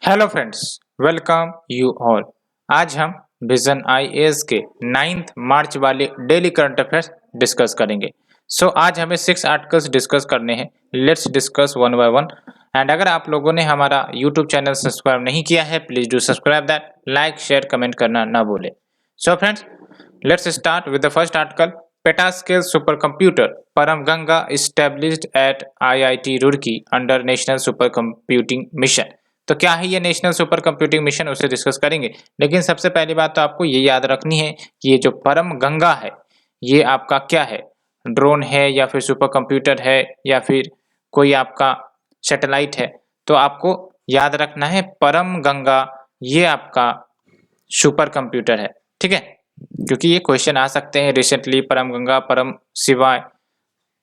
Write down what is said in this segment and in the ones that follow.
Hello friends, welcome you all. आज हम vision IAS के 9th मार्च वाले डेली करंट अफेयर्स डिस्कस करेंगे। आज हमें 6 आर्टिकल्स डिस्कस करने हैं। Let's discuss one by one. And अगर आप लोगों ने हमारा यूट्यूब चैनल सब्सक्राइब नहीं किया है, please do subscribe that, like share comment करना ना भूलें। Friends, let's start with the first article. Petascale super computer Param Ganga established at IIT Roorkee under national super computing mission. तो क्या है ये नेशनल सुपर कंप्यूटिंग मिशन, उसे डिस्कस करेंगे। लेकिन सबसे पहली बात तो आपको ये याद रखनी है कि ये जो परम गंगा है ये आपका क्या है, ड्रोन है या फिर सुपर कंप्यूटर है या फिर कोई आपका सैटेलाइट है। तो आपको याद रखना है परम गंगा ये आपका सुपर कंप्यूटर है, ठीक है। क्योंकि ये क्वेश्चन आ सकते हैं रिसेंटली, परम Ganga Param Shivay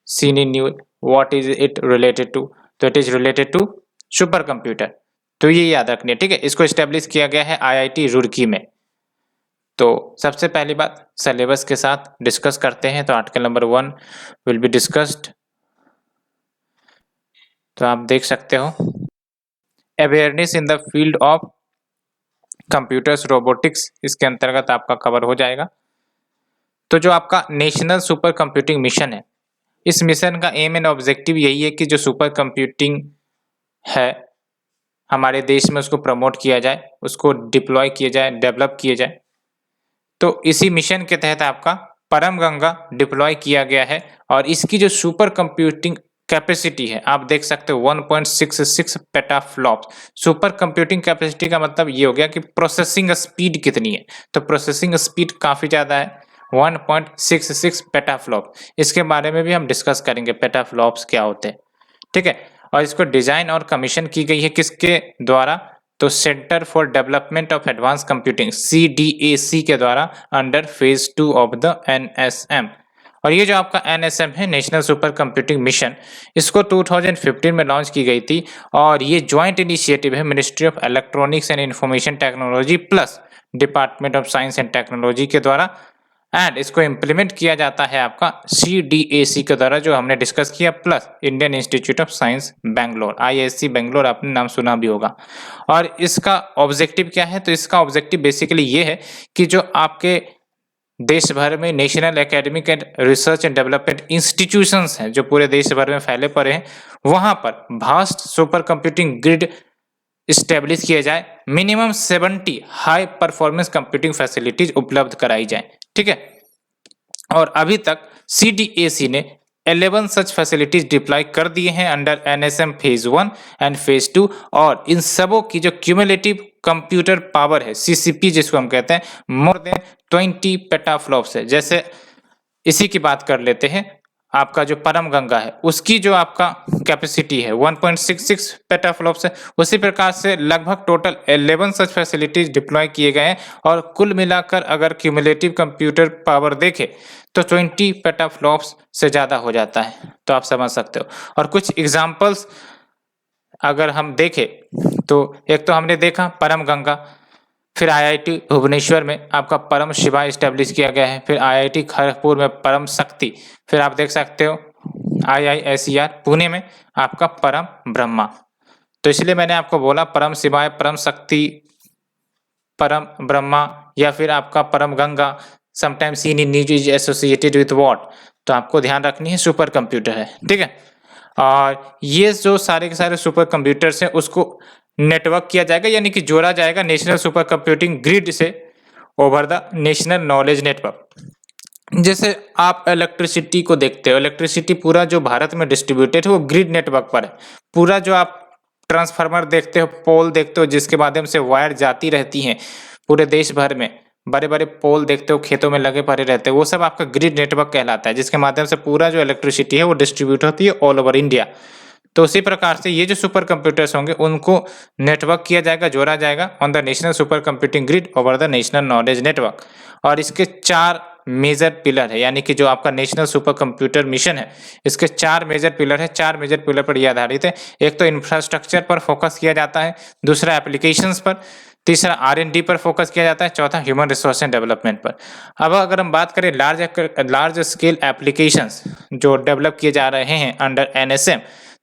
seen in news, what is it related to. तो it is related to super computer. तो ये याद रखनी है, ठीक है। इसको एस्टेब्लिश किया गया है आईआईटी रुड़की में। तो सबसे पहली बात सिलेबस के साथ डिस्कस करते हैं। तो article number 1 will be discussed. तो आप देख सकते हो, awareness in the field of computers robotics, इसके अंतर्गत आपका कवर हो जाएगा। तो जो आपका नेशनल सुपर कंप्यूटिंग मिशन है, इस मिशन का एम एंड ऑब्जेक्टिव यही है कि जो सुपर कंप्यूटिंग है हमारे देश में उसको प्रमोट किया जाए, उसको डिप्लॉय किया जाए, डेवलप किया जाए। तो इसी मिशन के तहत आपका परम गंगा डिप्लॉय किया गया है और इसकी जो सुपर कंप्यूटिंग कैपेसिटी है आप देख सकते हो 1.66 पेटाफ्लॉप्स। सुपर कंप्यूटिंग कैपेसिटी का मतलब ये हो गया कि प्रोसेसिंग स्पीड कितनी है। तो प्रोसेसिंग स्पीड काफी ज्यादा है, 1.66 पेटाफ्लॉप। इसके बारे में भी हम डिस्कस करेंगे, पेटाफ्लॉप्स क्या होते हैं, ठीक है। और इसको डिजाइन और कमीशन की गई है किसके द्वारा, तो centre for development of advance computing CDAC के द्वारा under phase 2 of the NSM। और ये जो आपका NSM है, नेशनल सुपर कंप्यूटिंग मिशन, इसको 2015 में लॉन्च की गई थी और ये ज्वाइंट इनिशिएटिव है ministry of electronics and information technology plus department of science and technology के द्वारा। एंड इसको इम्प्लीमेंट किया जाता है आपका CDAC के द्वारा, जो हमने डिस्कस किया, plus Indian institute of science Bangalore, IISc Bangalore, आपने नाम सुना भी होगा। और इसका ऑब्जेक्टिव क्या है, तो इसका ऑब्जेक्टिव बेसिकली ये है कि जो आपके देश भर में national academic and research and development institutions हैं जो पूरे देश भर में फैले पड़े हैं, वहां पर vast super computing grid establish किया जाए, minimum 70 high performance computing facilities उपलब्ध कराई जाए, ठीक है। और अभी तक CDAC ने 11 सच फैसिलिटीज डिप्लॉय कर दिए हैं under NSM phase 1 and phase 2। और इन सबों की जो क्यूमुलेटिव कंप्यूटर पावर है, CCP जिसको हम कहते हैं, मोर देन 20 पेटाफ्लॉप्स है। जैसे इसी की बात कर लेते हैं, आपका जो परम गंगा है उसकी जो आपका कैपेसिटी है 1.66 पेटाफ्लॉप्स है। उसी प्रकार से लगभग टोटल 11 सच फैसिलिटीज डिप्लॉय किए गए हैं और कुल मिलाकर अगर क्यूमुलेटिव कंप्यूटर पावर देखें तो 20 पेटाफ्लॉप्स से ज़्यादा हो जाता है। तो आप समझ सकते हो। और कुछ एग्जाम्पल्स अगर हम देखें तो एक तो हमने देखा परम गंगा, फिर IIT भुवनेश्वर में आपका परम शिवा इस्टेब्लिश किया गया है, फिर IIT खड़गपुर में परम शक्ति, फिर आप देख सकते हो IISER पुणे में आपका परम ब्रह्मा। तो इसलिए मैंने आपको बोला परम शिवाय, परम शक्ति, परम ब्रह्मा या फिर आपका परम Ganga, sometimes scene in news is associated with what. तो आपको ध्यान रखनी है सुपर कंप्यूटर है, ठीक है। और ये जो सारे के सारे सुपर कंप्यूटर्स हैं उसको नेटवर्क किया जाएगा, यानी कि जोड़ा जाएगा नेशनल सुपर कंप्यूटिंग ग्रिड से over the national knowledge network. जैसे आप इलेक्ट्रिसिटी को देखते हो, इलेक्ट्रिसिटी पूरा जो भारत में डिस्ट्रीब्यूटेड है वो ग्रिड नेटवर्क पर है। पूरा जो आप ट्रांसफार्मर देखते हो, पोल देखते हो जिसके माध्यम से वायर जाती रहती हैं पूरे देश भर में, बड़े बड़े पोल देखते हो खेतों में लगे पड़े रहते हैं, वो सब आपका ग्रिड नेटवर्क कहलाता है, जिसके माध्यम से पूरा जो इलेक्ट्रिसिटी है वो डिस्ट्रीब्यूट होती है ऑल ओवर इंडिया। तो उसी प्रकार से ये जो सुपर कंप्यूटर्स होंगे उनको नेटवर्क किया जाएगा, जोड़ा जाएगा on the national super computing grid over the national knowledge network. और इसके 4 मेजर पिलर है, यानी कि जो आपका नेशनल सुपर कंप्यूटर मिशन है इसके 4 मेजर पिलर है। 4 मेजर पिलर पर यह आधारित है। एक तो इंफ्रास्ट्रक्चर पर फोकस किया जाता है, दूसरा एप्लीकेशंस पर, तीसरा R&D पर फोकस किया जाता है, चौथा ह्यूमन रिसोर्स एंड डेवलपमेंट पर। अब अगर हम बात करें लार्ज स्केल एप्लीकेशंस जो डेवलप किए जा रहे हैं अंडर NSM,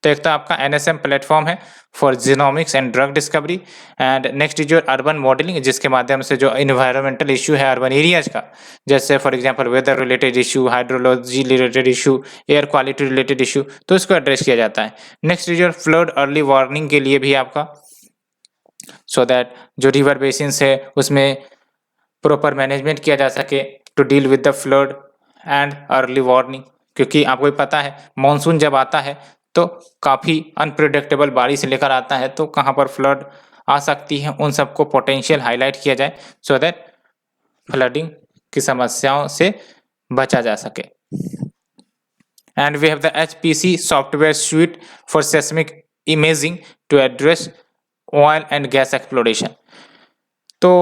तो एक तो आपका NSM प्लेटफॉर्म है for genomics and drug discovery, and next is your urban modelling, जिसके माध्यम से जो इन्वायरमेंटल इशू है अर्बन एरियाज का, जैसे for example weather related issue, hydrology related issue, air quality related issue, तो इसको एड्रेस किया जाता है। Next is your flood early warning के लिए भी आपका, सो दैट जो रिवर बेसिन्स है उसमें प्रॉपर मैनेजमेंट किया जा सके to deal with the flood and early warning, क्योंकि आपको भी पता है मानसून जब आता है तो काफ़ी अनप्रिडिक्टेबल बारिश लेकर आता है, तो कहाँ पर फ्लड आ सकती है उन सबको पोटेंशियल हाईलाइट किया जाए सो दैट फ्लडिंग की समस्याओं से बचा जा सके। And we have the HPC software suite for seismic imaging to address oil and gas exploration. तो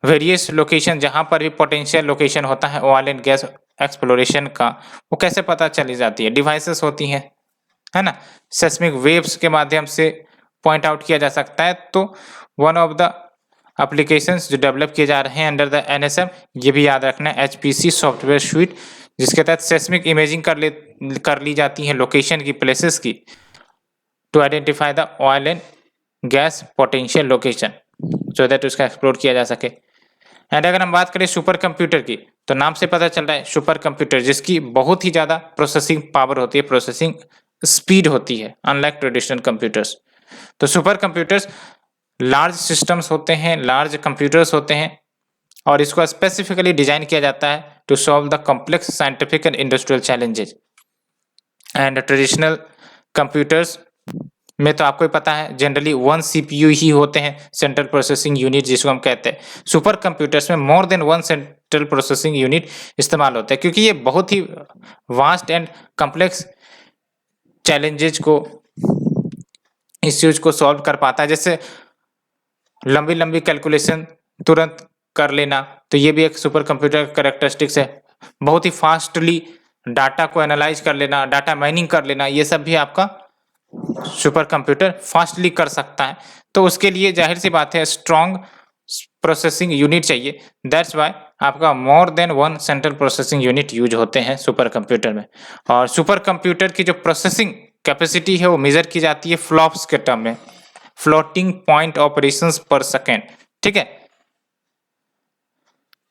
वेरियस लोकेशन जहाँ पर भी पोटेंशियल लोकेशन होता है ऑयल एंड गैस एक्सप्लोरेशन का, वो कैसे पता चली जाती है? डिवाइसेस होती हैं, है ना, सेस्मिक वेव्स के माध्यम से पॉइंट आउट किया जा सकता है। तो वन ऑफ द एप्लीकेशंस जो डेवलप किए जा रहे हैं अंडर द NSM, ये भी याद रखना है, HPC सॉफ्टवेयर स्वीट, जिसके तहत सेस्मिक इमेजिंग कर ली जाती है लोकेशन की, प्लेसेस की, to identify the oil and gas potential location so that उसका एक्सप्लोर किया जा सके। एंड अगर हम बात करें सुपर कंप्यूटर की, तो नाम से पता चल रहा है सुपर कंप्यूटर, जिसकी बहुत ही ज़्यादा प्रोसेसिंग पावर होती है, प्रोसेसिंग स्पीड होती है, अनलाइक ट्रेडिशनल कंप्यूटर्स। तो सुपर कंप्यूटर्स लार्ज सिस्टम्स होते हैं, लार्ज कंप्यूटर्स होते हैं, और इसको स्पेसिफिकली डिजाइन किया जाता है to solve the complex scientific and industrial challenges. And traditional computers में तो आपको ही पता है जनरली 1 CPU ही होते हैं, सेंट्रल प्रोसेसिंग यूनिट जिसको हम कहते हैं। सुपर कंप्यूटर्स में more than 1 central processing unit इस्तेमाल होता है, क्योंकि ये बहुत ही वास्ट एंड कॉम्प्लेक्स चैलेंजेस को, इश्यूज को सॉल्व कर पाता है। जैसे लंबी लंबी कैलकुलेशन तुरंत कर लेना, तो ये भी एक सुपर कंप्यूटर का कैरेक्टरिस्टिक्स है। बहुत ही फास्टली डाटा को एनालाइज कर लेना, डाटा माइनिंग कर लेना, ये सब भी आपका सुपर कंप्यूटर फास्टली कर सकता है। तो उसके लिए जाहिर सी बात है स्ट्रॉन्ग प्रोसेसिंग यूनिट चाहिए। दैट्स वाई आपका more than 1 central processing unit use होते हैं सुपर कंप्यूटर में। और सुपर कंप्यूटर की जो प्रोसेसिंग कैपेसिटी है वो मेजर की जाती है फ्लॉप्स के टर्म में, फ्लोटिंग पॉइंट ऑपरेशंस पर सेकेंड, ठीक है।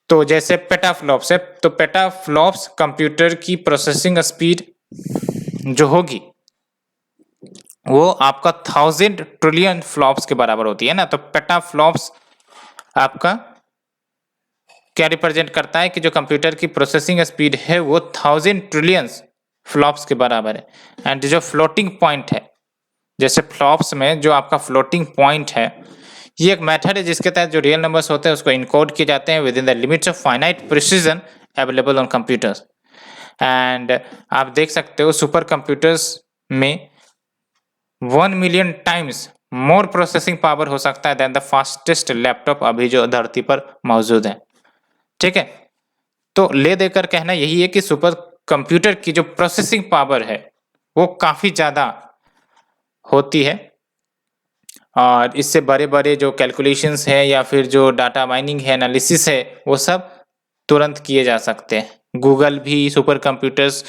तो जैसे पेटाफ्लॉप्स है, तो पेटाफ्लॉप्स कंप्यूटर की प्रोसेसिंग स्पीड जो होगी वो आपका 1000 ट्रिलियन फ्लॉप्स के बराबर होती है ना। तो पेटाफ्लॉप्स आपका क्या रिप्रेजेंट करता है कि जो कंप्यूटर की प्रोसेसिंग स्पीड है वो 1000 ट्रिलियन फ्लॉप्स के बराबर है। एंड जो फ्लोटिंग पॉइंट है, जैसे फ्लॉप्स में जो आपका फ्लोटिंग पॉइंट है, ये एक मेथड है जिसके तहत जो रियल नंबर्स होते हैं उसको इनकोड किए जाते हैं with in the limits of finite precision available on computers. And आप देख सकते हो सुपर कंप्यूटर्स में 1 million times more processing power हो सकता है देन द फास्टेस्ट लैपटॉप अभी जो धरती पर मौजूद है, ठीक है। तो ले देकर कहना यही है कि सुपर कंप्यूटर की जो प्रोसेसिंग पावर है वो काफी ज्यादा होती है, और इससे बड़े बड़े जो कैलकुलेशंस है या फिर जो डाटा माइनिंग है, एनालिसिस है, वो सब तुरंत किए जा सकते हैं। गूगल भी सुपर कंप्यूटर्स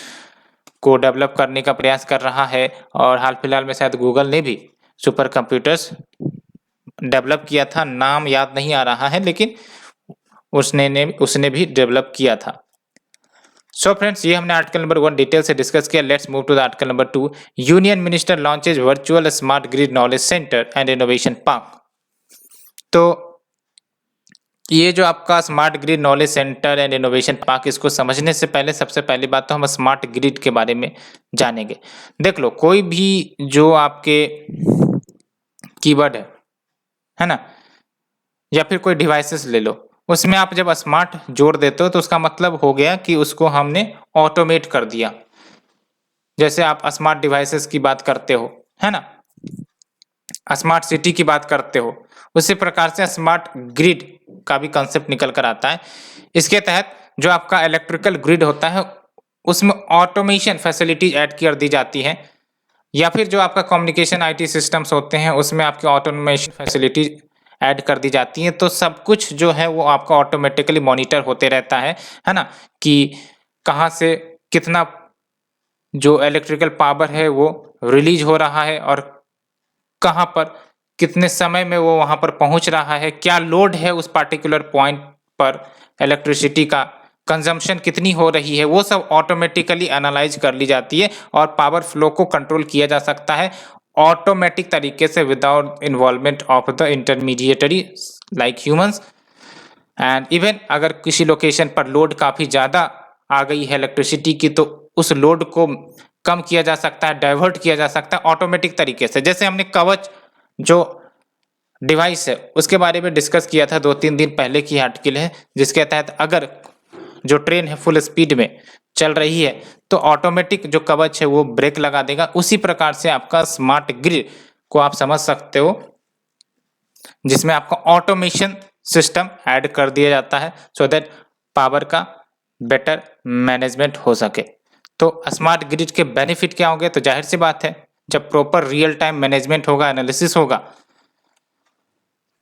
को डेवलप करने का प्रयास कर रहा है, और हाल फिलहाल में शायद गूगल ने भी सुपर कंप्यूटर्स डेवलप किया था, नाम याद नहीं आ रहा है, लेकिन उसने भी डेवलप किया था। सो फ्रेंड्स, ये हमने आर्टिकल नंबर 1 डिटेल से डिस्कस किया। Let's move to the article number 2। Union minister launches virtual smart grid knowledge centre and innovation park. तो ये जो आपका smart grid knowledge centre and innovation park, इसको समझने से पहले सबसे पहली बात तो हम स्मार्ट ग्रिड के बारे में जानेंगे। देख लो, कोई भी जो आपके कीवर्ड है ना, या फिर कोई डिवाइसेस ले लो, उसमें आप जब स्मार्ट जोड़ देते हो तो उसका मतलब हो गया कि उसको हमने ऑटोमेट कर दिया। जैसे आप स्मार्ट डिवाइसेस की बात करते हो, है ना, स्मार्ट सिटी की बात करते हो, उसी प्रकार से स्मार्ट ग्रिड का भी कंसेप्ट निकल कर आता है। इसके तहत जो आपका इलेक्ट्रिकल ग्रिड होता है उसमें ऑटोमेशन फैसिलिटीज ऐड कर दी जाती है, या फिर जो आपका कम्युनिकेशन IT सिस्टम्स होते हैं उसमें आपके ऑटोमेशन फैसिलिटीज ऐड कर दी जाती हैं। तो सब कुछ जो है वो आपका ऑटोमेटिकली मॉनिटर होते रहता है ना, कि कहाँ से कितना जो इलेक्ट्रिकल पावर है वो रिलीज हो रहा है और कहाँ पर कितने समय में वो वहाँ पर पहुँच रहा है, क्या लोड है उस पार्टिकुलर पॉइंट पर, इलेक्ट्रिसिटी का कंजम्पशन कितनी हो रही है, वो सब ऑटोमेटिकली एनालाइज कर ली जाती है और पावर फ्लो को कंट्रोल किया जा सकता है ऑटोमेटिक तरीके से without involvement of the intermediary like humans. And even अगर किसी लोकेशन पर लोड काफ़ी ज़्यादा आ गई है इलेक्ट्रिसिटी की, तो उस लोड को कम किया जा सकता है, डाइवर्ट किया जा सकता है ऑटोमेटिक तरीके से। जैसे हमने कवच जो डिवाइस है उसके बारे में डिस्कस किया था 2-3 दिन पहले की आर्टिकल है, जिसके तहत अगर जो ट्रेन है फुल स्पीड में चल रही है तो ऑटोमेटिक जो कवच है वो ब्रेक लगा देगा। उसी प्रकार से आपका स्मार्ट ग्रिड को आप समझ सकते हो, जिसमें आपका ऑटोमेशन सिस्टम ऐड कर दिया जाता है सो दैट पावर का बेटर मैनेजमेंट हो सके। तो स्मार्ट ग्रिड के बेनिफिट क्या होंगे? तो जाहिर सी बात है, जब प्रॉपर रियल टाइम मैनेजमेंट होगा, एनालिसिस होगा,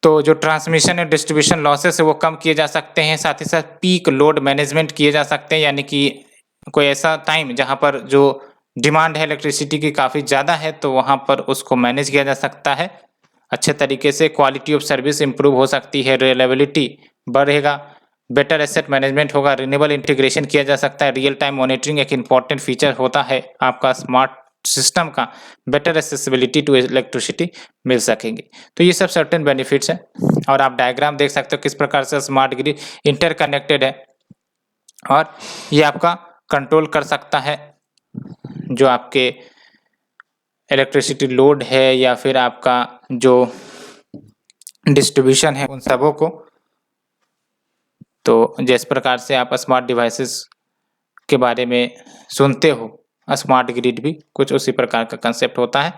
तो जो ट्रांसमिशन एंड डिस्ट्रीब्यूशन लॉसेस है वो कम किए जा सकते हैं। साथ ही साथ पीक लोड मैनेजमेंट किए जा सकते हैं, यानी कि कोई ऐसा टाइम जहां पर जो डिमांड है इलेक्ट्रिसिटी की काफ़ी ज़्यादा है तो वहां पर उसको मैनेज किया जा सकता है अच्छे तरीके से। क्वालिटी ऑफ सर्विस इंप्रूव हो सकती है, रिलायबिलिटी बढ़ेगा, बेटर एसेट मैनेजमेंट होगा, रिन्यूएबल इंटीग्रेशन किया जा सकता है, रियल टाइम मॉनिटरिंग एक इंपॉर्टेंट फीचर होता है आपका स्मार्ट सिस्टम का, बेटर एक्सेसिबिलिटी टू इलेक्ट्रिसिटी मिल सकेंगे। तो ये सब सर्टेन बेनिफिट्स हैं और आप डायग्राम देख सकते हो किस प्रकार से स्मार्ट ग्रिड इंटरकनेक्टेड है और ये आपका कंट्रोल कर सकता है जो आपके इलेक्ट्रिसिटी लोड है या फिर आपका जो डिस्ट्रीब्यूशन है उन सबों को। तो जिस प्रकार से आप स्मार्ट डिवाइसेस के बारे में सुनते हो, स्मार्ट ग्रिड भी कुछ उसी प्रकार का कंसेप्ट होता है।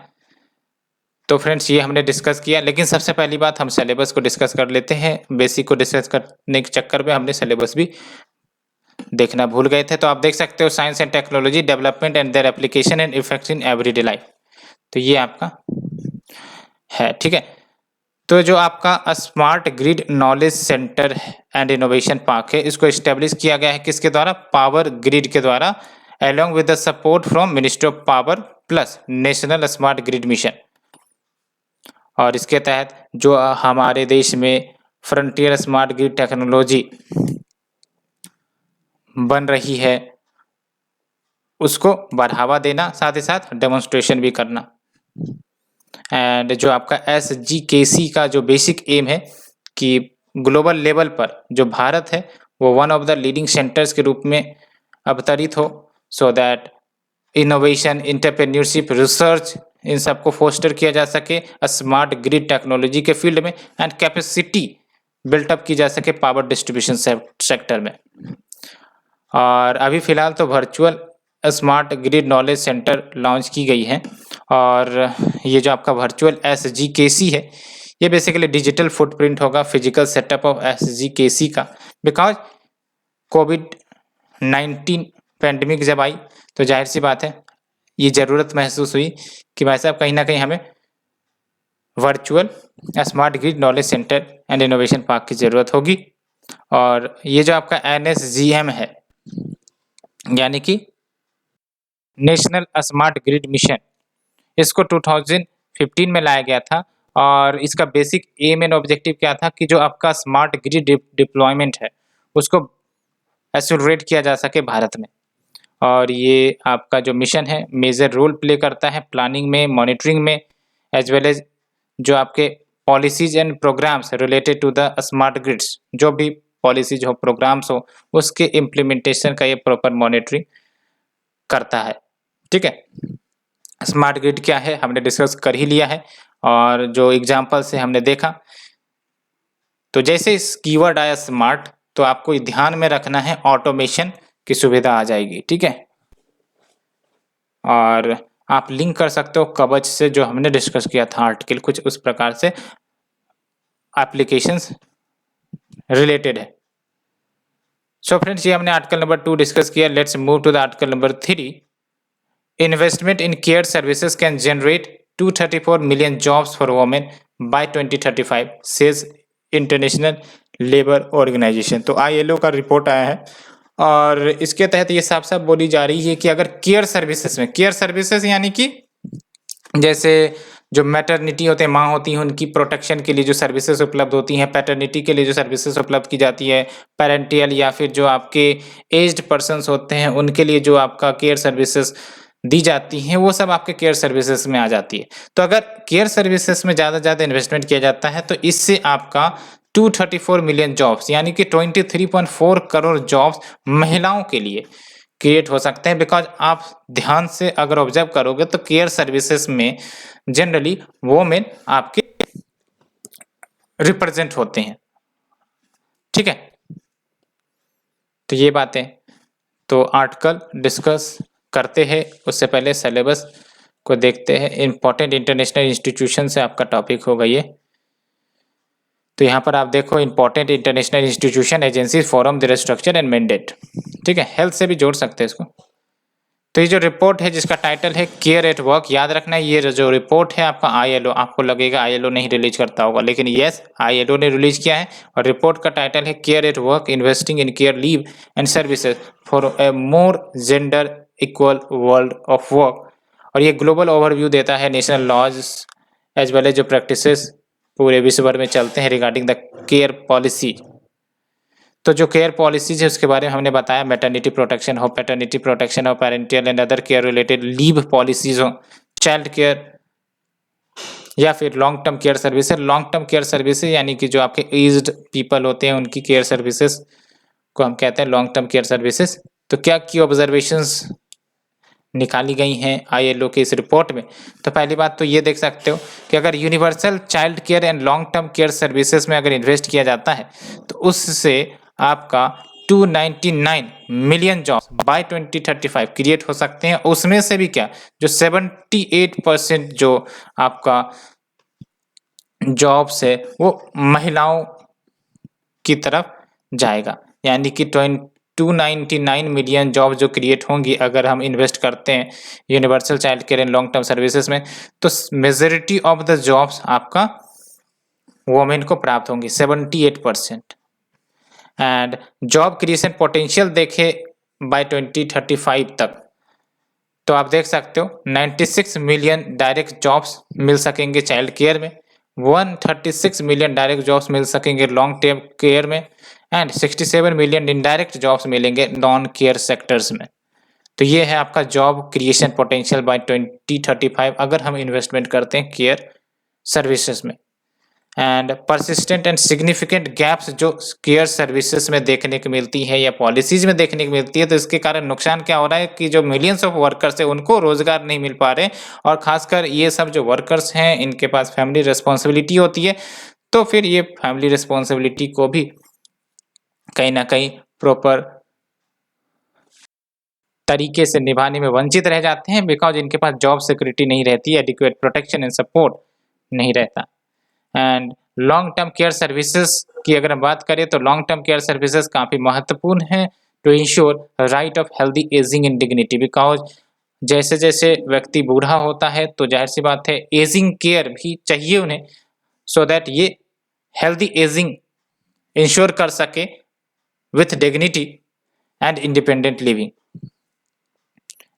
तो फ्रेंड्स ये हमने डिस्कस किया, लेकिन सबसे पहली बात हम सिलेबस को डिस्कस कर लेते हैं। बेसिक को डिस्कस करने के चक्कर में हमने सिलेबस भी देखना भूल गए थे। तो आप देख सकते हो science and technology development and their application and effects in everyday life, तो ये आपका है, ठीक है। तो जो आपका smart grid knowledge centre and innovation park है, इसको इस्टेब्लिश किया गया है किसके द्वारा? पावर ग्रिड के द्वारा, along with the support from Ministry of Power plus national smart grid mission. और इसके तहत जो हमारे देश में फ्रंटियर स्मार्ट ग्रिड टेक्नोलॉजी बन रही है उसको बढ़ावा देना, साथ ही साथ डेमोन्स्ट्रेशन भी करना। एंड जो आपका SGKC का जो बेसिक एम है कि ग्लोबल लेवल पर जो भारत है वो one of the leading centres के रूप में अवतरित हो, so that innovation, entrepreneurship, research इन सबको फोस्टर किया जा सके स्मार्ट ग्रिड टेक्नोलॉजी के फील्ड में एंड कैपेसिटी बिल्टअप की जा सके पावर डिस्ट्रीब्यूशन सेक्टर में। और अभी फ़िलहाल तो virtual smart grid knowledge centre launch की गई है और ये जो आपका वर्चुअल SGKC है ये बेसिकली डिजिटल फुटप्रिंट होगा फिजिकल सेटअप ऑफ SGKC का, बिकॉज कोविड-19 पैंडमिक जब आई तो जाहिर सी बात है ये ज़रूरत महसूस हुई कि भाई साहब कहीं ना कहीं हमें virtual smart grid knowledge centre and innovation park की ज़रूरत होगी। और ये जो आपका NSGM है यानी कि नेशनल स्मार्ट ग्रिड मिशन, इसको 2015 में लाया गया था और इसका बेसिक एम एंड ऑब्जेक्टिव क्या था कि जो आपका स्मार्ट ग्रिड डिप्लॉयमेंट है उसको एक्सेलरेट किया जा सके भारत में। और ये आपका जो मिशन है मेजर रोल प्ले करता है प्लानिंग में, मॉनिटरिंग में, एज वेल एज जो आपके policies and programmes related to the smart grids, जो भी पॉलिसीज हो, प्रोग्राम्स हो, उसके इम्प्लीमेंटेशन का ये प्रॉपर मॉनिटरिंग करता है, ठीक है। स्मार्ट ग्रिड क्या है हमने डिस्कस कर ही लिया है और जो एग्जांपल से हमने देखा, तो जैसे इस कीवर्ड आया स्मार्ट तो आपको ध्यान में रखना है ऑटोमेशन की सुविधा आ जाएगी, ठीक है। और आप लिंक कर सकते हो कवच से जो हमने डिस्कस किया था आर्टिकल, कुछ उस प्रकार से एप्लीकेशंस रिलेटेड है। सो फ्रेंड्स ये हमने आर्टिकल नंबर 2 डिस्कस किया। Let's move to the article number 3। Investment in care services can generate 234 million jobs for women by 2035, says International Labour Organization. तो ILO का रिपोर्ट आया है और इसके तहत ये साफ साफ बोली जा रही है कि अगर केयर सर्विसेज में, केयर सर्विसेज यानी कि जैसे जो मैटरनिटी होते हैं, माँ होती हैं, उनकी प्रोटेक्शन के लिए जो सर्विसेज उपलब्ध होती हैं, पैटर्निटी के लिए जो सर्विसेज उपलब्ध की जाती है, पेरेंटियल या फिर जो आपके एज्ड पर्सन्स होते हैं उनके लिए जो आपका केयर सर्विसेज दी जाती हैं, वो सब आपके केयर सर्विसेज में आ जाती है। तो अगर केयर सर्विसेज में ज़्यादा से ज़्यादा इन्वेस्टमेंट किया जाता है तो इससे आपका 234 मिलियन जॉब्स यानी कि 23.4 करोड़ जॉब्स महिलाओं के लिए क्रिएट हो सकते हैं। बिकॉज आप ध्यान से अगर ऑब्जर्व करोगे तो केयर सर्विसेज में जनरली वोमेन आपके रिप्रेजेंट होते हैं, ठीक है। तो ये बातें तो आर्टिकल डिस्कस करते हैं, उससे पहले सिलेबस को देखते हैं। इंपॉर्टेंट इंटरनेशनल इंस्टीट्यूशन से आपका टॉपिक होगा ये। तो यहाँ पर आप देखो important international institution, agency, forum, there structure and mandate, ठीक है। हेल्थ से भी जोड़ सकते हैं इसको। तो ये जो रिपोर्ट है जिसका टाइटल है केयर एट वर्क, याद रखना ये जो रिपोर्ट है आपका ILO, आपको लगेगा ILO नहीं रिलीज करता होगा, लेकिन यस ILO ने रिलीज किया है। और रिपोर्ट का टाइटल है care at work, investing in care leave and services for a more gender equal world of work. और ये ग्लोबल ओवरव्यू देता है national laws as well as जो प्रैक्टिसेस पूरे विश्व भर में चलते हैं रिगार्डिंग द केयर पॉलिसी। तो जो केयर पॉलिसीज है उसके बारे में हमने बताया, मैटरनिटी प्रोटेक्शन हो, पैटर्निटी प्रोटेक्शन हो, parental and other care related leave policies हो, चाइल्ड केयर या फिर long term care services. Long term care services यानी कि जो आपके एज्ड पीपल होते हैं उनकी केयर सर्विसेज को हम कहते हैं लॉन्ग टर्म केयर सर्विसेज। तो क्या की ऑब्जर्वेशंस निकाली गई हैं ILO के इस रिपोर्ट में? तो पहली बात तो ये देख सकते हो कि अगर universal child care and long term care services में अगर इन्वेस्ट किया जाता है तो उससे आपका 299 मिलियन जॉब बाय 2035 क्रिएट हो सकते हैं। उसमें से भी क्या, जो 78% जो आपका जॉब्स है वो महिलाओं की तरफ जाएगा, यानी कि 299 मिलियन जॉब जो क्रिएट होंगी अगर हम इन्वेस्ट करते हैं universal child care and long term services में, तो मेजॉरिटी ऑफ द जॉब्स आपका वोमेन को प्राप्त होंगी, 78%। एंड जॉब क्रिएशन पोटेंशियल देखे बाय 2035 तक तो आप देख सकते हो 96 मिलियन डायरेक्ट जॉब्स मिल सकेंगे चाइल्ड केयर में, 136 मिलियन डायरेक्ट जॉब्स मिल सकेंगे लॉन्ग टर्म केयर में एंड 67 मिलियन इनडायरेक्ट जॉब्स मिलेंगे नॉन केयर सेक्टर्स में। तो ये है आपका जॉब क्रिएशन पोटेंशियल बाय 2035 अगर हम इन्वेस्टमेंट करते हैं केयर सर्विसेज में। And persistent and significant gaps जो केयर सर्विसेज में देखने को मिलती है या पॉलिसीज में देखने को मिलती है, तो इसके कारण नुकसान क्या हो रहा है कि जो मिलियंस ऑफ वर्कर्स है उनको रोजगार नहीं मिल पा रहे, और खासकर ये सब जो वर्कर्स हैं इनके पास फैमिली रिस्पॉन्सिबिलिटी होती है, तो फिर ये फैमिली रिस्पॉन्सिबिलिटी को भी कहीं ना कहीं प्रॉपर तरीके से निभाने में वंचित रह जाते हैं, बिकॉज इनके पास जॉब सिक्योरिटी नहीं रहती, एडिक्वेट प्रोटेक्शन एंड सपोर्ट नहीं रहता। And long term care services की अगर हम बात करें तो लॉन्ग टर्म केयर सर्विसेज काफ़ी महत्वपूर्ण है to ensure right of healthy ageing in dignity, because जैसे जैसे व्यक्ति बूढ़ा होता है तो जाहिर सी बात है एजिंग केयर भी चाहिए उन्हें, सो दैट ये हेल्दी एजिंग इंश्योर कर सके with dignity and independent living.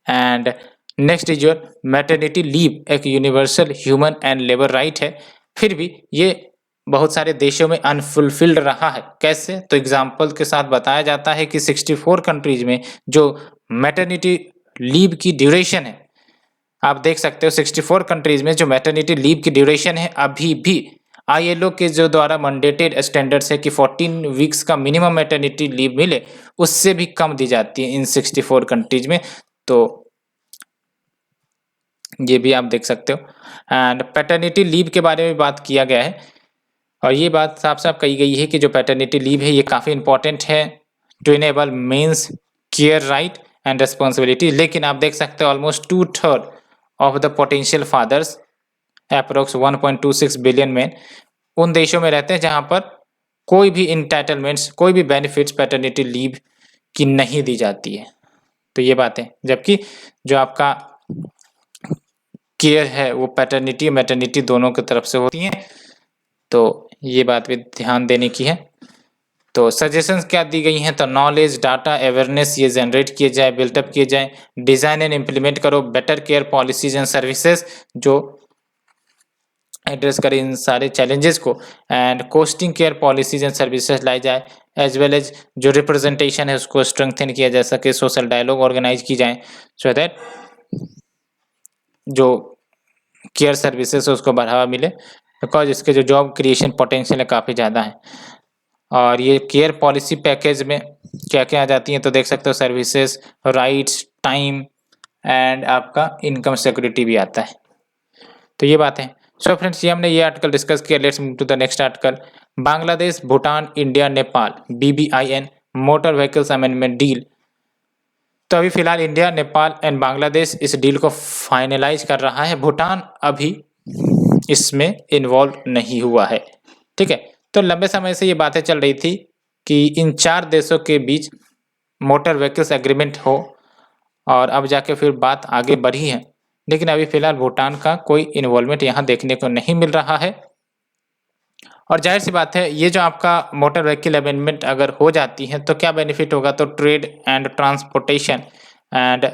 And next is your maternity leave, एक universal human and labour right है, फिर भी ये बहुत सारे देशों में अनफुलफिल्ड रहा है। कैसे? तो एग्जाम्पल के साथ बताया जाता है कि 64 कंट्रीज में जो मैटरनिटी लीव की ड्यूरेशन है, आप देख सकते हो 64 कंट्रीज में जो मैटरनिटी लीव की ड्यूरेशन है अभी भी ILO के जो द्वारा मंडेटेड स्टैंडर्ड्स है कि 14 वीक्स का मिनिमम मैटरनिटी लीव मिले, उससे भी कम दी जाती है इन 64 कंट्रीज में। तो ये भी आप देख सकते हो। एंड पैटर्निटी लीव के बारे में बात किया गया है, और ये बात साफ साफ कही गई है कि जो पैटर्निटी लीव है ये काफ़ी इंपॉर्टेंट है to enable men's care right and responsibility. लेकिन आप देख सकते हो almost 2/3 of the potential fathers approx 1.26 billion man उन देशों में रहते हैं जहां पर कोई भी इंटाइटलमेंट्स, कोई भी बेनिफिट्स पैटर्निटी लीव की नहीं दी जाती है। तो ये बात है, जबकि जो आपका केयर है वो पैटर्निटी और मैटर्निटी दोनों की तरफ से होती हैं, तो ये बात भी ध्यान देने की है। तो सजेशंस क्या दी गई हैं, तो नॉलेज, डाटा, अवेयरनेस ये जनरेट किए जाए, बिल्टअप किए जाए, डिजाइन एंड इम्प्लीमेंट करो, better care policies and services जो एड्रेस करें इन सारे चैलेंजेस को, and costing care policies and services लाई जाए, एज वेल एज जो रिप्रेजेंटेशन है उसको स्ट्रेंथन किया जा सके, सोशल डायलॉग ऑर्गेनाइज की जाए सो दैट जो केयर सर्विसेज है उसको बढ़ावा मिले, बिकॉज इसके जो जॉब क्रिएशन पोटेंशियल है काफ़ी ज़्यादा है। और ये केयर पॉलिसी पैकेज में क्या क्या आ जाती हैं, तो देख सकते हो सर्विसेज, राइट्स, टाइम एंड आपका इनकम सिक्योरिटी भी आता है। तो ये बात है। सो फ्रेंड्स, ये हमने ये आर्टिकल डिस्कस किया। Let's move to the next article. Bangladesh, Bhutan, India, Nepal BBIN motor vehicles amendment deal. तो अभी फिलहाल इंडिया, नेपाल एंड बांग्लादेश इस डील को फाइनलाइज कर रहा है। भूटान अभी इसमें इन्वॉल्व नहीं हुआ है, ठीक है। तो लंबे समय से ये बातें चल रही थी कि इन 4 देशों के बीच मोटर व्हीकल्स एग्रीमेंट हो, और अब जाके फिर बात आगे बढ़ी है। लेकिन अभी फिलहाल भूटान का कोई इन्वॉल्वमेंट यहाँ देखने को नहीं मिल रहा है। और जाहिर सी बात है, ये जो आपका मोटर व्हीकल अमेंडमेंट अगर हो जाती है तो क्या बेनिफिट होगा, तो ट्रेड एंड ट्रांसपोर्टेशन एंड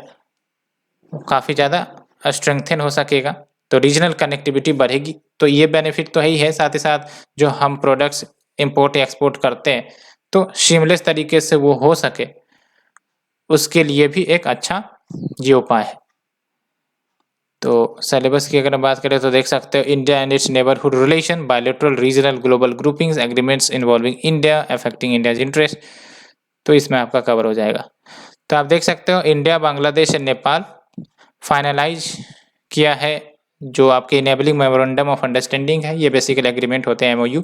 काफ़ी ज़्यादा स्ट्रेंथन हो सकेगा, तो रीजनल कनेक्टिविटी बढ़ेगी। तो ये बेनिफिट तो है ही है, साथ ही साथ जो हम प्रोडक्ट्स इंपोर्ट एक्सपोर्ट करते हैं तो सीमलेस तरीके से वो हो सके, उसके लिए भी एक अच्छा ये उपाय है। तो सिलेबस की अगर हम बात करें तो देख सकते हो, India and it's neighbourhood relation, bilateral, regional, global groupings, agreements involving India, affecting India's interest. तो इसमें आपका कवर हो जाएगा। तो आप देख सकते हो, India, Bangladesh and Nepal finalise किया है जो आपके इनेबलिंग मेमोरेंडम ऑफ अंडरस्टैंडिंग है। ये बेसिकल एग्रीमेंट होते हैं MOU,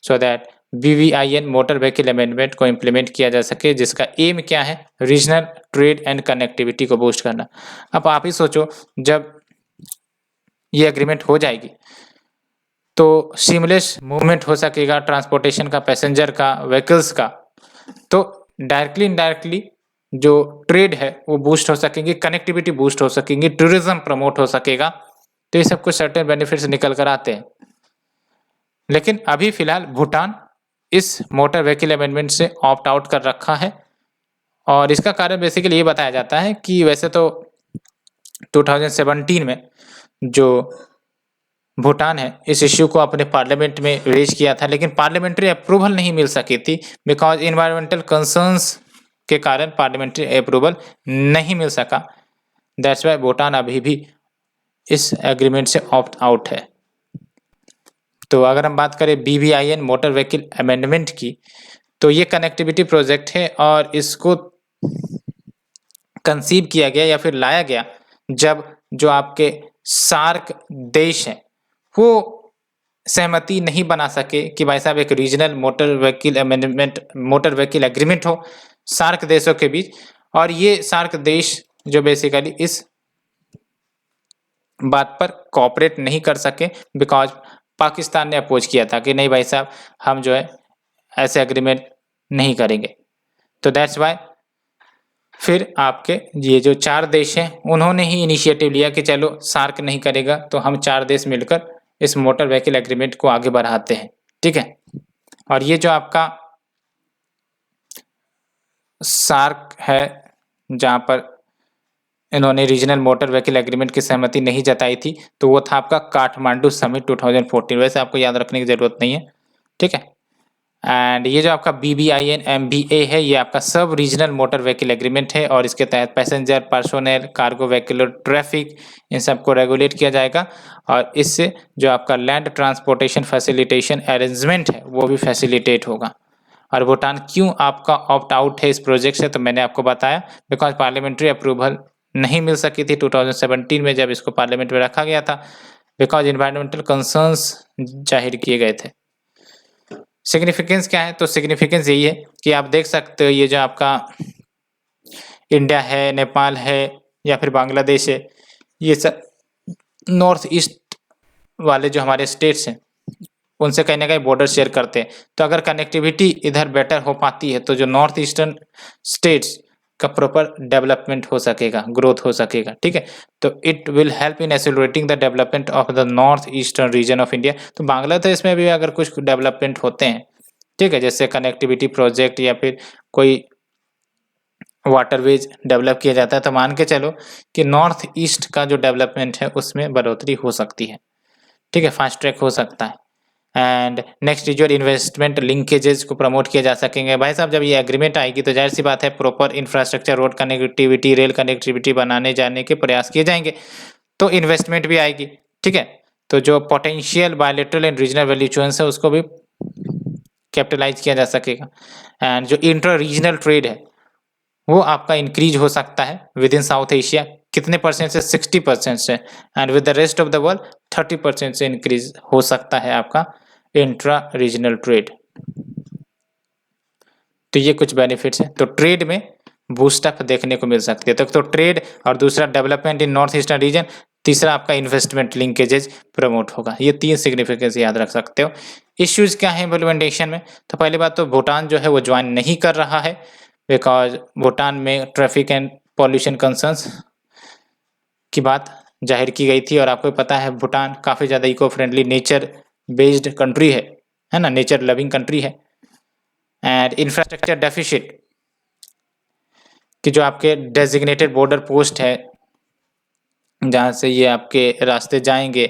so that BBIN motor vehicle amendment को इम्प्लीमेंट किया जा सके, जिसका एम क्या है, रीजनल ट्रेड एंड कनेक्टिविटी को बूस्ट करना। अब आप ही सोचो, जब ये एग्रीमेंट हो जाएगी तो सीमलेस मूवमेंट हो सकेगा ट्रांसपोर्टेशन का, पैसेंजर का, व्हीकल्स का, तो डायरेक्टली इनडायरेक्टली जो ट्रेड है वो बूस्ट हो सकेंगे, कनेक्टिविटी बूस्ट हो सकेंगी, टूरिज्म प्रमोट हो सकेगा। तो ये सब कुछ सर्टेन बेनिफिट्स निकल कर आते हैं। लेकिन अभी फिलहाल भूटान इस मोटर व्हीकल अमेंडमेंट से ऑप्ट आउट कर रखा है, और इसका कारण बेसिकली ये बताया जाता है कि वैसे तो 2017 में जो भूटान है इस इश्यू को अपने पार्लियामेंट में रेज किया था, लेकिन पार्लियामेंट्री अप्रूवल नहीं मिल सकी थी, बिकॉज इन्वायरमेंटल कंसर्न्स के कारण पार्लियामेंट्री अप्रूवल नहीं मिल सका। दैट्स वाई भूटान अभी भी इस एग्रीमेंट से ऑप्ट आउट है। तो अगर हम बात करें BBIN मोटर व्हीकल अमेंडमेंट की, तो ये कनेक्टिविटी प्रोजेक्ट है, और इसको कंसीव किया गया या फिर लाया गया जब जो आपके सार्क देश हैं वो सहमति नहीं बना सके कि भाई साहब एक regional motor vehicle amendment, motor vehicle agreement हो सार्क देशों के बीच। और ये सार्क देश जो बेसिकली इस बात पर कोऑपरेट नहीं कर सके, बिकॉज पाकिस्तान ने अपोज किया था कि नहीं भाई साहब, हम जो है ऐसे एग्रीमेंट नहीं करेंगे। तो दैट्स वाई फिर आपके ये जो 4 देश हैं उन्होंने ही इनिशिएटिव लिया कि चलो सार्क नहीं करेगा तो हम 4 देश मिलकर इस मोटर व्हीकल एग्रीमेंट को आगे बढ़ाते हैं, ठीक है। और ये जो आपका सार्क है जहाँ पर इन्होंने रीजनल मोटर व्हीकल एग्रीमेंट की सहमति नहीं जताई थी, तो वो था आपका काठमांडू समिट 2014। वैसे आपको याद रखने की ज़रूरत नहीं है, ठीक है। एंड ये जो आपका BBIN MBA है, ये आपका सब रीजनल मोटर व्हीकल एग्रीमेंट है, और इसके तहत पैसेंजर, पर्सोनल, कार्गो व्हीकल और ट्रैफिक इन सबको रेगुलेट किया जाएगा। और इससे जो आपका लैंड ट्रांसपोर्टेशन फैसिलिटेशन अरेंजमेंट है वो भी फैसिलिटेट होगा। और भूटान क्यों आपका ऑप्ट आउट है इस प्रोजेक्ट से, तो मैंने आपको बताया, बिकॉज पार्लियामेंट्री अप्रूवल नहीं मिल सकी थी 2017 में जब इसको पार्लियामेंट में रखा गया था, बिकॉज इन्वायरमेंटल कंसर्न्स जाहिर किए गए थे। सिग्निफिकेंस क्या है, तो सिग्निफिकेंस यही है कि आप देख सकते हो ये जो आपका इंडिया है, नेपाल है या फिर बांग्लादेश है, ये सब नॉर्थ ईस्ट वाले जो हमारे स्टेट्स हैं उनसे कहीं ना कहीं बॉर्डर शेयर करते हैं। तो अगर कनेक्टिविटी इधर बेटर हो पाती है तो जो नॉर्थ ईस्टर्न स्टेट्स का प्रॉपर डेवलपमेंट हो सकेगा, ग्रोथ हो सकेगा, ठीक है। तो it will help in accelerating the development of the north eastern region of India. तो बांग्लादेश में भी अगर कुछ डेवलपमेंट होते हैं ठीक है, जैसे कनेक्टिविटी प्रोजेक्ट या फिर कोई वाटरवेज डेवलप किया जाता है, तो मान के चलो कि नॉर्थ ईस्ट का जो डेवलपमेंट है उसमें बढ़ोतरी हो सकती है। ठीक है, फास्ट ट्रैक हो सकता है। And next is your investment linkages को प्रमोट किया जा सकेंगे। भाई साहब, जब ये एग्रीमेंट आएगी तो जाहिर सी बात है proper infrastructure, road connectivity, rail connectivity बनाने जाने के प्रयास किए जाएंगे, तो इन्वेस्टमेंट भी आएगी। ठीक है, तो जो potential bilateral and regional valuations है उसको भी कैपिटलाइज किया जा सकेगा। एंड जो इंटर रीजनल ट्रेड है वो आपका इंक्रीज हो सकता है विद इन साउथ एशिया, कितने परसेंट से? 60% से। And with the rest of the world 30% से इंक्रीज हो सकता है आपका इंट्रा रीजनल ट्रेड। तो ये कुछ बेनिफिट्स हैं। तो ट्रेड में बूस्टअप देखने को मिल सकती है। तो ट्रेड, और दूसरा development in north eastern region, तीसरा आपका इन्वेस्टमेंट लिंकेजेज प्रमोट होगा। ये 3 सिग्निफिकेंस याद रख सकते हो। इश्यूज क्या है इम्प्लीमेंटेशन में? तो पहली बात तो भूटान जो है वो ज्वाइन नहीं कर रहा है, बिकॉज भूटान में ट्रैफिक एंड पॉल्यूशन कंसर्न्स की बात जाहिर की गई थी। और आपको पता है भूटान काफ़ी ज़्यादा eco friendly, nature based country है ना, नेचर लविंग कंट्री है। एंड इंफ्रास्ट्रक्चर डेफिसिट कि जो आपके डेजिग्नेटेड बॉर्डर पोस्ट है जहाँ से ये आपके रास्ते जाएंगे,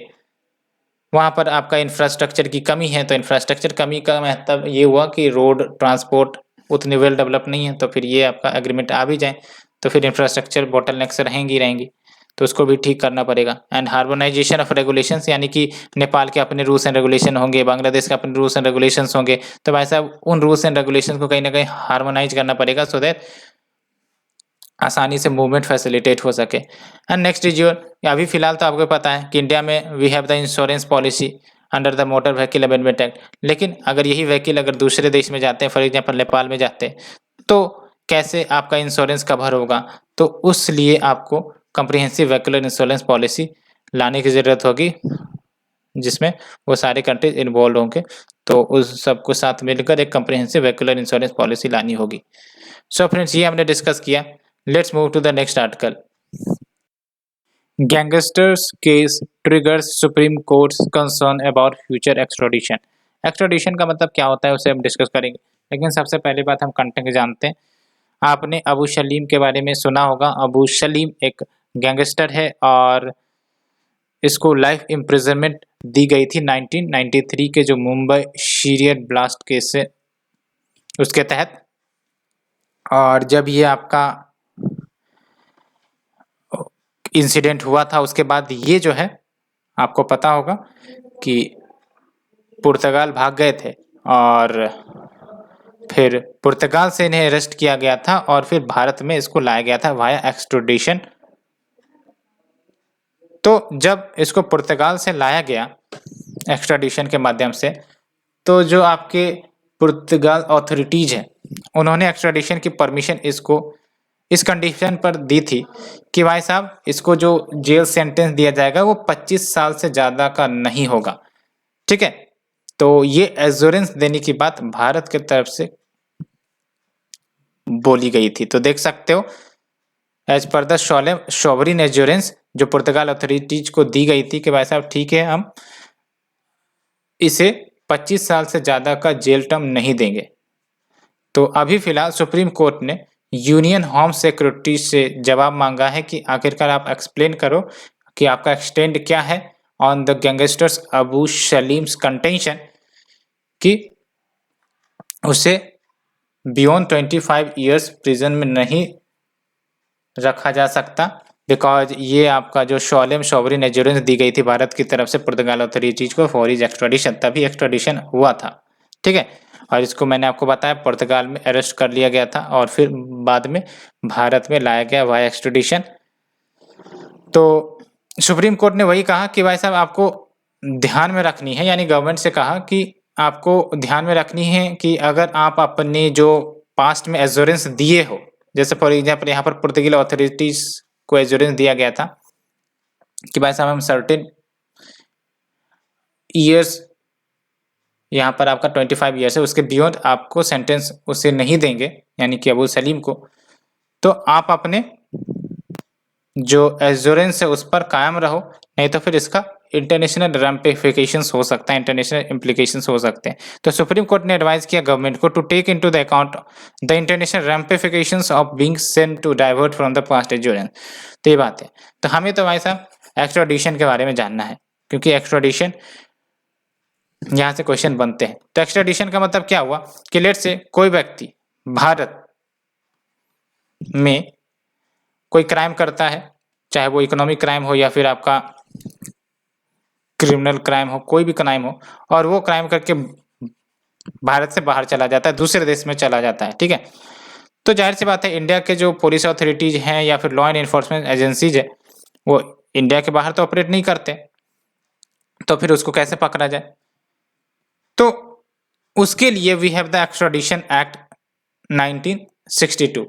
वहाँ पर आपका इंफ्रास्ट्रक्चर की कमी है। तो इंफ्रास्ट्रक्चर कमी का मतलब ये हुआ कि रोड ट्रांसपोर्ट उतनी वेल डेवलप नहीं है। तो फिर ये आपका एग्रीमेंट आ भी जाए तो फिर इंफ्रास्ट्रक्चर बॉटलनेक्स रहेंगी, तो उसको भी ठीक करना पड़ेगा। एंड हार्मोनाइजेशन ऑफ रेगुलेशंस, यानी कि नेपाल के अपने रूल्स एंड रेगुलेशन होंगे, बांग्लादेश के अपने रूल्स एंड रेगुलेशंस होंगे, तो भाई साहब उन रूल्स एंड रेगुलेशन को कहीं ना कहीं हार्मोनाइज करना पड़ेगा, सो दैट आसानी से मूवमेंट फैसिलिटेट हो सके। एंड नेक्स्ट इज योर, अभी फिलहाल तो आपको पता है कि इंडिया में we have the insurance policy under the motor vehicle amendment act. लेकिन अगर यही व्हीकल अगर दूसरे देश में जाते हैं, फॉर एग्जाम्पल नेपाल में जाते हैं, तो कैसे आपका इंश्योरेंस कवर होगा? तो उस लिए आपको कम्प्रिहेंसिव व्हीकुलर इंश्योरेंस पॉलिसी लाने की ज़रूरत होगी, जिसमें वो सारे कंट्रीज इन्वॉल्व होंगे। तो उस सबको साथ मिलकर एक कम्प्रिहेंसिव व्हीकुलर इंश्योरेंस पॉलिसी लानी होगी। सो फ्रेंड्स, ये हमने डिस्कस किया। Let's move to the next article. Gangsters case triggers supreme court's concern about future extradition. Extradition का मतलब क्या होता है उसे हम डिस्कस करेंगे, लेकिन सबसे पहली बात हम कंटेंट जानते हैं। आपने अबू सलीम के बारे में सुना होगा। अबू सलीम एक गैंगस्टर है और इसको लाइफ इम्प्रिजनमेंट दी गई थी 1993 के जो मुंबई सीरियल ब्लास्ट केस से उसके तहत। और जब ये आपका इंसिडेंट हुआ था उसके बाद ये जो है आपको पता होगा कि पुर्तगाल भाग गए थे और फिर पुर्तगाल से इन्हें अरेस्ट किया गया था और फिर भारत में इसको लाया गया था वाया एक्सट्राडिशन। तो जब इसको पुर्तगाल से लाया गया एक्सट्राडिशन के माध्यम से, तो जो आपके पुर्तगाल अथॉरिटीज हैं उन्होंने एक्सट्राडिशन की परमिशन इसको इस कंडीशन पर दी थी कि भाई साहब इसको जो जेल सेंटेंस दिया जाएगा वो 25 साल से ज़्यादा का नहीं होगा। ठीक है, तो ये एश्योरेंस देने की बात भारत की तरफ से बोली गई थी। तो देख सकते हो as per the sovereign assurance जो पुर्तगाल अथॉरिटीज को दी गई थी कि भाई साहब ठीक है, हम इसे 25 साल से ज़्यादा का जेल टर्म नहीं देंगे। तो अभी फिलहाल सुप्रीम कोर्ट ने यूनियन होम सिक्योरिटी से जवाब मांगा है कि आखिरकार आप एक्सप्लेन करो कि आपका एक्सटेंड क्या है on the gangsters Abu Salim's contention कि उसे बियॉन्ड 25 ईयर्स प्रिजन में नहीं रखा जा सकता, बिकॉज ये आपका जो सॉवरेन एश्योरेंस दी गई थी भारत की तरफ से पुर्तगाल अथॉरिटीज को फॉर हिज एक्सट्राडिशन, तभी एक्सट्राडिशन हुआ था। ठीक है, और इसको मैंने आपको बताया पुर्तगाल में अरेस्ट कर लिया गया था और फिर बाद में भारत में लाया गया वाया एक्सट्राडिशन। तो सुप्रीम कोर्ट ने वही कहा कि भाई साहब आपको ध्यान में रखनी है, यानी गवर्नमेंट से कहा कि आपको ध्यान में रखनी है कि अगर आप अपने जो पास्ट में एश्योरेंस दिए हो, जैसे फॉर एग्जाम्पल यहाँ पर पुर्तगाल अथॉरिटीज को एश्योरेंस दिया गया था कि भाई साहब हम सर्टेन ईयर्स, यहाँ पर आपका 25 ईयर्स है, उसके बियॉन्ड आपको सेंटेंस उसे नहीं देंगे, यानी कि अबू सलीम को, तो आप अपने जो एश्योरेंस है उस पर कायम रहो, नहीं तो फिर इसका इंटरनेशनल रैमिफिकेशंस हो सकता है, इंटरनेशनल इम्प्लीकेशंस हो सकते हैं। तो सुप्रीम कोर्ट ने एडवाइस किया गवर्नमेंट को to take into the account the international ramifications of being sent to divert from the past assurance. तो ये बात है। तो हमें तो भाई साहब एक्स्ट्राडिशन के बारे में जानना है, क्योंकि एक्स्ट्राडिशन यहाँ से क्वेश्चन बनते हैं। तो एक्स्ट्राडिशन का मतलब क्या हुआ कि लेट से कोई व्यक्ति भारत में कोई क्राइम करता है, चाहे वो इकोनॉमिक क्राइम हो या फिर आपका क्रिमिनल क्राइम हो, कोई भी क्राइम हो, और वो क्राइम करके भारत से बाहर चला जाता है, दूसरे देश में चला जाता है, ठीक है। तो जाहिर सी बात है इंडिया के जो पुलिस अथॉरिटीज हैं या फिर लॉ एंड एनफोर्समेंट एजेंसीज है वो इंडिया के बाहर तो ऑपरेट नहीं करते, तो फिर उसको कैसे पकड़ा जाए। तो उसके लिए we have the extradition act 1962,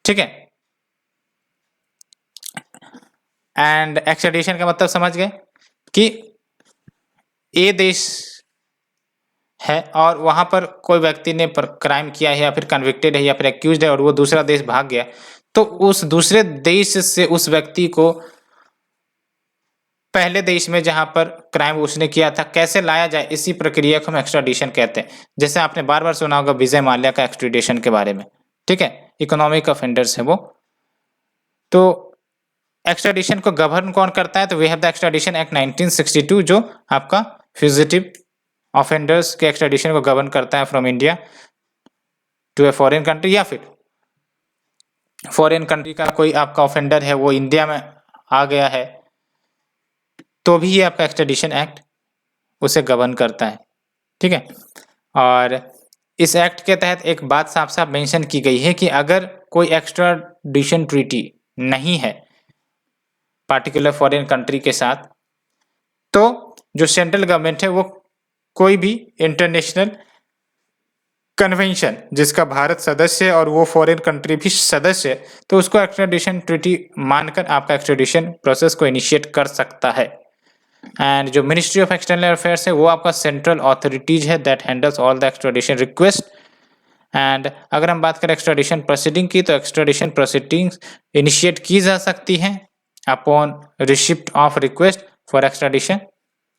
ठीक है। एंड एक्स्ट्राडिशन का मतलब समझ गए कि ए देश है और वहां पर कोई व्यक्ति ने क्राइम किया है या फिर कन्विक्टेड है या फिर एक्यूज्ड है और वो दूसरा देश भाग गया, तो उस दूसरे देश से उस व्यक्ति को पहले देश में जहां पर क्राइम उसने किया था कैसे लाया जाए, इसी प्रक्रिया को हम एक्स्ट्राडिशन कहते हैं। जैसे आपने बार बार सुना होगा विजय माल्या का एक्स्ट्राडिशन के बारे में, ठीक है, इकोनॉमिक ऑफेंडर्स है वो। तो एक्स्ट्राडिशन को गवर्न कौन करता है, तो we have the extradition act 1962 जो आपका फ्यूजिटिव ऑफेंडर्स के एक्स्ट्राडिशन को गवर्न करता है from India to a foreign country, या फिर फॉरेन कंट्री का कोई आपका ऑफेंडर है वो इंडिया में आ गया है तो भी ये आपका एक्स्ट्राडिशन एक्ट उसे गवर्न करता है, ठीक है। और इस एक्ट के तहत एक बात साफ साफ मेंशन की गई है कि अगर कोई एक्स्ट्राडिशन ट्रीटी नहीं है पार्टिकुलर फॉरेन कंट्री के साथ, तो जो सेंट्रल गवर्नमेंट है वो कोई भी इंटरनेशनल कन्वेंशन जिसका भारत सदस्य है और वो फॉरेन कंट्री भी सदस्य है, तो उसको एक्स्ट्राडिशन ट्रीटी मानकर आपका एक्स्ट्राडिशन प्रोसेस को इनिशिएट कर सकता है। एंड जो मिनिस्ट्री ऑफ एक्सटर्नल अफेयर्स है वो आपका सेंट्रल अथॉरिटीज है that handles all the extradition request. And अगर हम बात करें एक्स्ट्राडिशन प्रोसीडिंग की, तो एक्स्ट्राडिशन प्रोसीडिंग्स इनिशिएट की जा सकती हैं upon receipt of request for extradition.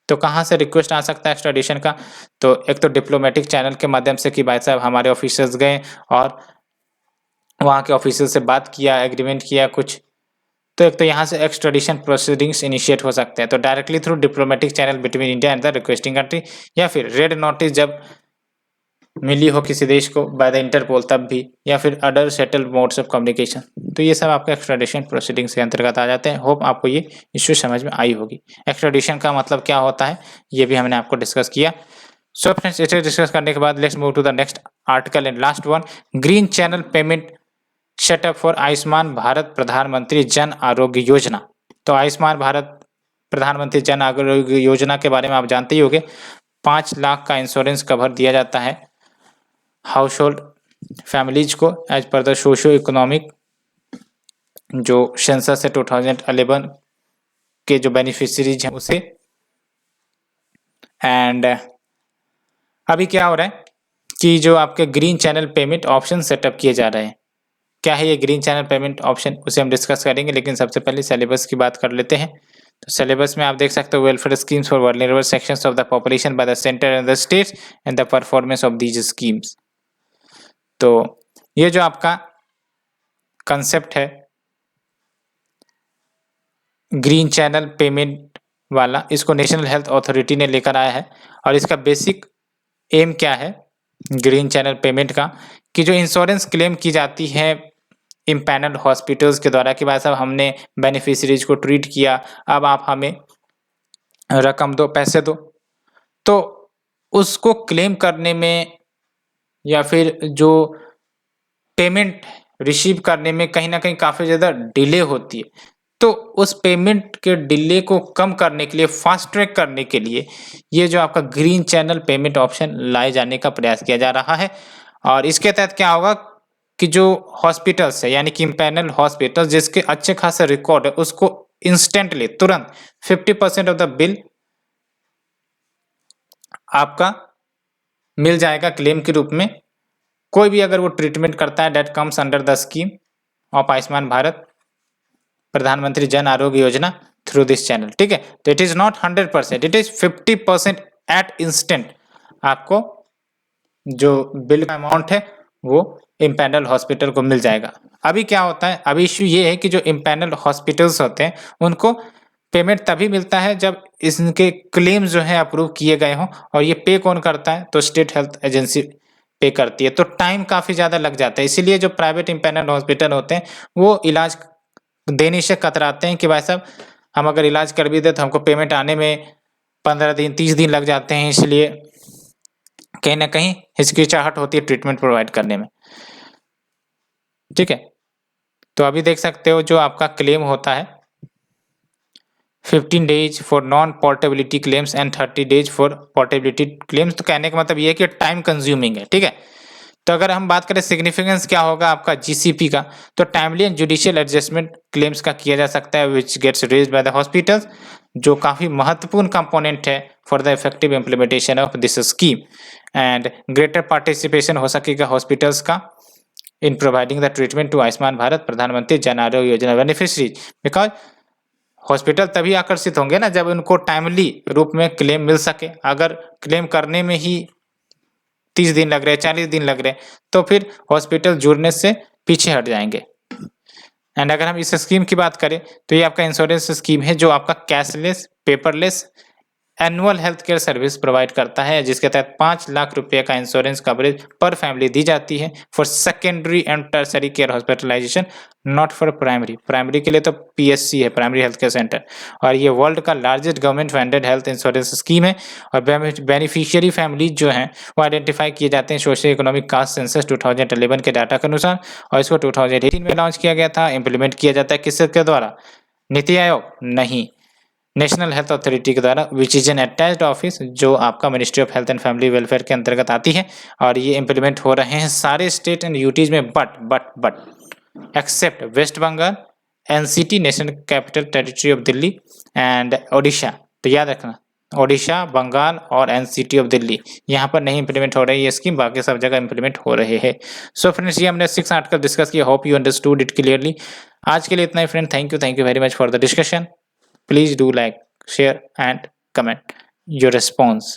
तो कहाँ से रिक्वेस्ट आ सकता है एक्स्ट्राडिशन का, तो एक तो डिप्लोमेटिक चैनल के माध्यम से कि भाई साहब हमारे ऑफिसर्स गए और वहाँ के ऑफिसर से बात किया, एग्रीमेंट किया कुछ, तो एक तो यहाँ से एक्स्ट्राडिशन प्रोसीडिंग्स इनिशिएट हो सकते हैं। तो directly through diplomatic channel between India and the requesting country, या फिर रेड नोटिस जब मिली हो किसी देश को बाय द इंटरपोल तब भी, या फिर other settled modes of communication. तो ये सब आपके एक्स्ट्राडिशन प्रोसीडिंग्स के अंतर्गत आ जाते हैं। होप आपको ये इश्यू समझ में आई होगी। एक्स्ट्राडिशन का मतलब क्या होता है ये भी हमने आपको डिस्कस किया। सो फ्रेंड्स, इसे डिस्कस करने के बाद let's move to the next article and last one, green channel payment setup for Ayushman Bharat Pradhan Mantri Jan Arogya Yojana. तो आयुष्मान भारत प्रधानमंत्री जन आरोग्य योजना के बारे में आप जानते ही होंगे। 5 लाख का इंश्योरेंस कवर दिया जाता है हाउस होल्ड फैमिलीज को as per the socio economic जो सेंसस है 2011 के जो बेनिफिशियरीज हैं उसे। एंड अभी क्या हो रहा है कि जो आपके green channel payment option setup किए जा रहे हैं। क्या है ये ग्रीन चैनल पेमेंट ऑप्शन, उसे हम डिस्कस करेंगे, लेकिन सबसे पहले सिलेबस की बात कर लेते हैं। तो सिलेबस में आप देख सकते हो welfare schemes for vulnerable sections of the population by the centre and the states and the performance of these schemes. तो ये जो आपका कंसेप्ट है ग्रीन चैनल पेमेंट वाला, इसको नेशनल हेल्थ अथॉरिटी ने लेकर आया है। और इसका बेसिक एम क्या है ग्रीन चैनल पेमेंट का, कि जो इंश्योरेंस क्लेम की जाती है इम्पैनल्ड हॉस्पिटल्स के द्वारा कि भाई साहब हमने बेनिफिशियरीज को ट्रीट किया, अब आप हमें रकम दो, पैसे दो, तो उसको क्लेम करने में या फिर जो पेमेंट रिसीव करने में कहीं ना कहीं काफ़ी ज़्यादा डिले होती है। तो उस पेमेंट के डिले को कम करने के लिए, फास्ट ट्रैक करने के लिए ये जो आपका ग्रीन चैनल पेमेंट ऑप्शन लाए जाने का प्रयास किया जा रहा है। और इसके तहत क्या होगा कि जो हॉस्पिटल्स है यानी कि इम्पैनल हॉस्पिटल जिसके अच्छे खासे रिकॉर्ड है उसको इंस्टेंटली तुरंत 50% ऑफ द बिल आपका मिल जाएगा क्लेम के रूप में। कोई भी अगर वो ट्रीटमेंट करता है that comes under the scheme of Ayushman Bharat Pradhan Mantri Jan Arogya Yojana, through this channel, ठीक है। तो it is not 100%, it is 50% at instant आपको जो बिल का अमाउंट है वो इम्पैनल हॉस्पिटल को मिल जाएगा। अभी क्या होता है, अभी इश्यू ये है कि जो इम्पैनल हॉस्पिटल्स होते हैं उनको पेमेंट तभी मिलता है जब इनके क्लेम्स जो है अप्रूव किए गए हों, और ये पे कौन करता है, तो स्टेट हेल्थ एजेंसी पे करती है। तो टाइम काफ़ी ज़्यादा लग जाता है, इसीलिए जो प्राइवेट इम्पैनल हॉस्पिटल होते हैं वो इलाज देने से कतराते हैं कि भाई साहब हम अगर इलाज कर भी दे तो हमको पेमेंट आने में 15 दिन 30 दिन लग जाते हैं, इसलिए कहीं ना कहीं हिचकिचाहट होती है ट्रीटमेंट प्रोवाइड करने में, ठीक है। तो अभी देख सकते हो जो आपका क्लेम होता है 15 days for non portability claims and 30 days for portability claims. तो कहने का मतलब ये है कि टाइम कंज्यूमिंग है, ठीक है। तो अगर हम बात करें सिग्निफिकेंस क्या होगा आपका जीसीपी का, तो timely and judicial adjustment claims का किया जा सकता है which gets raised by the hospitals, जो काफ़ी महत्वपूर्ण कंपोनेंट है for the effective implementation of this scheme. And greater participation हो सकेगा हॉस्पिटल्स का in providing the treatment to Ayushman Bharat Pradhan Mantri Jan Arogya Yojana beneficiaries, because hospital तभी आकर्षित होंगे ना जब उनको टाइमली रूप में क्लेम मिल सके। अगर क्लेम करने में ही 30 दिन लग रहे, 40 दिन लग रहे, तो फिर हॉस्पिटल जुड़ने से पीछे हट जाएंगे। एंड अगर हम इस स्कीम की बात करें तो ये आपका इंश्योरेंस स्कीम है जो आपका cashless paperless annual health care service provide करता है, जिसके तहत 5 लाख रुपए का इंश्योरेंस कवरेज पर फैमिली दी जाती है for secondary and tertiary care hospitalisation, not for primary. Primary के लिए तो पीएचसी है, प्राइमरी हेल्थ केयर सेंटर, और ये वर्ल्ड का largest government funded health insurance scheme है। और बेनिफिशियरी फैमिली जो हैं वो आइडेंटिफाई किए जाते हैं सोशल इकोनॉमिक कास्ट सेंसस 2011 के डाटा के अनुसार, और इसको 2018 में लॉन्च किया गया था। इम्प्लीमेंट किया जाता है किसके द्वारा, नीति आयोग नहीं, नेशनल हेल्थ अथॉरिटी के द्वारा, which is an attached office जो आपका ministry of health and family welfare के अंतर्गत आती है। और ये इम्प्लीमेंट हो रहे हैं सारे स्टेट एंड यूटीज में, but except West Bengal, NCT national capital territory of Delhi and Odisha. तो याद रखना ओडिशा, बंगाल और एनसीटी ऑफ दिल्ली, यहाँ पर नहीं इंप्लीमेंट हो रही है स्कीम, बाकी सब जगह इंप्लीमेंट हो रहे हैं। सो फ्रेंड्स, ये हमने 6 आर्टिकल डिस्कस किया, hope you understood it clearly. आज के लिए इतना ही friend, thank you very much for the discussion. Please do like, share and comment your response.